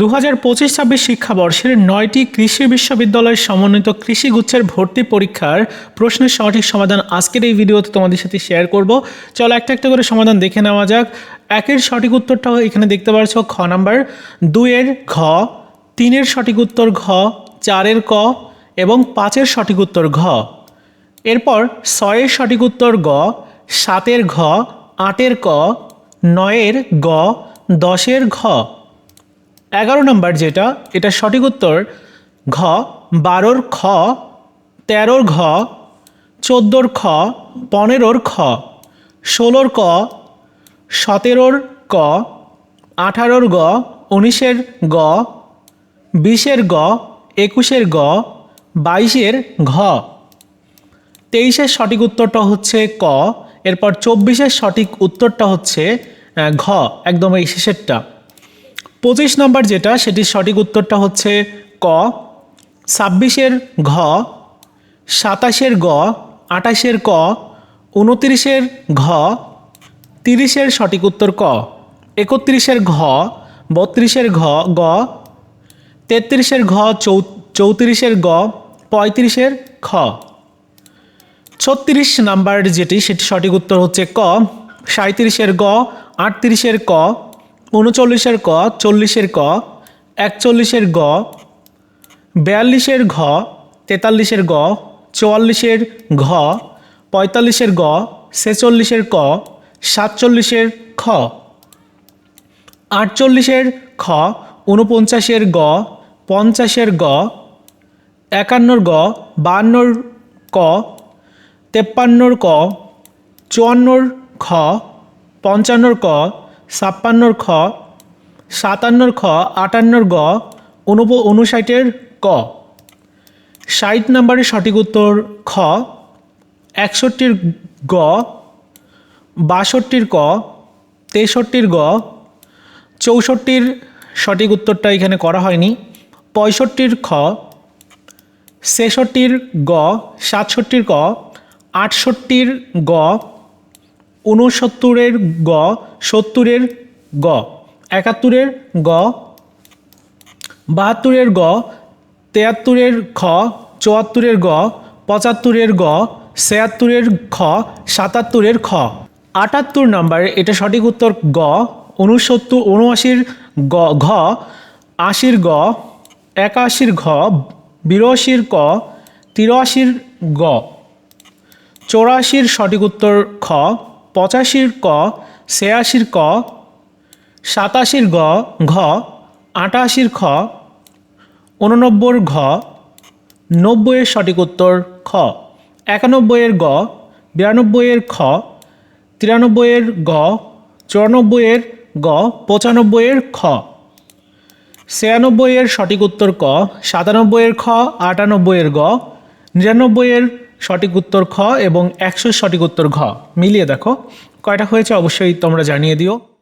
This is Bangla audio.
2025-26 শিক্ষাবর্ষের 9টি কৃষি বিশ্ববিদ্যালয় সমন্বিত কৃষিগুচ্ছের ভর্তি পরীক্ষার প্রশ্নের সঠিক সমাধান আজকের এই ভিডিওতে তোমাদের সাথে শেয়ার করব। চলো একটা একটা করে সমাধান দেখে নেওয়া যাক। একের সঠিক উত্তরটা এখানে দেখতে পাচ্ছ খ নাম্বার, 2-এর ঘ, 3-এর সঠিক উত্তর ঘ, 4-এর ক এবং 5-এর সঠিক উত্তর ঘ। এরপর 6-এর সঠিক উত্তর গ, 7-এর ঘ, 8-এর ক, 9-এর গ, 10-এর ঘ। 11 নম্বর যেটা, এটা সঠিক উত্তর ঘ, 12-র খ, 13-র ঘ, 14-র খ, 15-র খ, 16-র ক, 17-র ক, 18-র গ, 19-এর গ, 20-এর গ, 21-এর গ, 22-এর ঘ। 23-এর সঠিক উত্তরটা হচ্ছে ক। এরপর 24-এর সঠিক উত্তরটা হচ্ছে ঘ, একদম এই শেষেরটা। 25 নম্বর যেটা, সেটির সঠিক উত্তরটা হচ্ছে ক। 26-এর ঘ, 27-এর গ, 28-এর ক, 29-এর ঘ, 30-এর সঠিক উত্তর ক, 31-এর ঘ, 32-এর ঘ গ, 33-এর ঘ, 34-এর গ, 35-এর খ। 36 নাম্বার যেটি, সেটি সঠিক উত্তর হচ্ছে ক। 37-এর গ, 38-এর ক, 39-এর ক, 40-এর ক, 41-এর গ, 42-এর ঘ, 43-এর গ, 44-এর ঘ, 45-এর গ, 46-এর ক, 47-এর খ, 48-এর খ, 49-এর গ, 50-এর গ, 51-র গ, 52-র ক, 53-র ক, 54-র খ, 55-র ক, 56-র খ, 57-র খ, 58-র গ, 59-এর ক। 60 নম্বরের সঠিক উত্তর খ। 61-র গ, 62-র ক, 63-র গ, 64-র সঠিক উত্তরটা এখানে করা হয়নি, 65-র খ, 66-র গ, 67-র ক, 68-র গ, 69-এর গ, 70-এর গ, 71-এর গ, 72-এর গ, 73-এর খ, 74-এর গ, 75-এর গ, 76-এর খ, 77-এর খ। 78 নাম্বার, এটা সঠিক উত্তর গ। 79-র গ, ঘ, 80-র গ, 81-র ঘ, 82-র ক, 83-র গ। 84-র সঠিক উত্তর খ। 85-র ক, 86-র ক, 87-র গ, ঘ, 88-র খ, 89-র ঘ, 90-এর সঠিক উত্তর খ। 91-এর গ, 92-এর খ, 93-এর গ, 94-এর গ, 95-এর খ। 96-এর সঠিক উত্তর ক, 97-এর খ, 98-এর গ, 99-এর সঠিক উত্তর খ এবং 100-এর সঠিক উত্তর ঘ। মিলিয়ে দেখো কয়টা হয়েছে, অবশ্যই তোমরা জানিয়ে দিও।